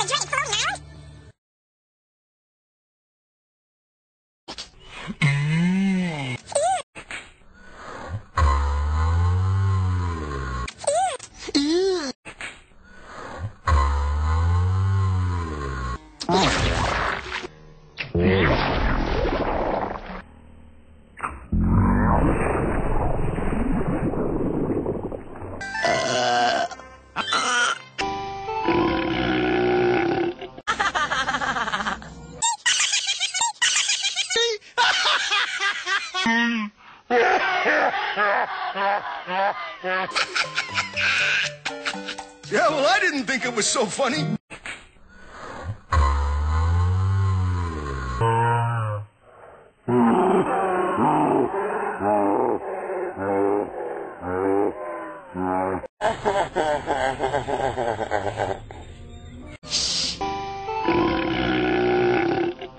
drink for now. Yeah, well, I didn't think it was so funny.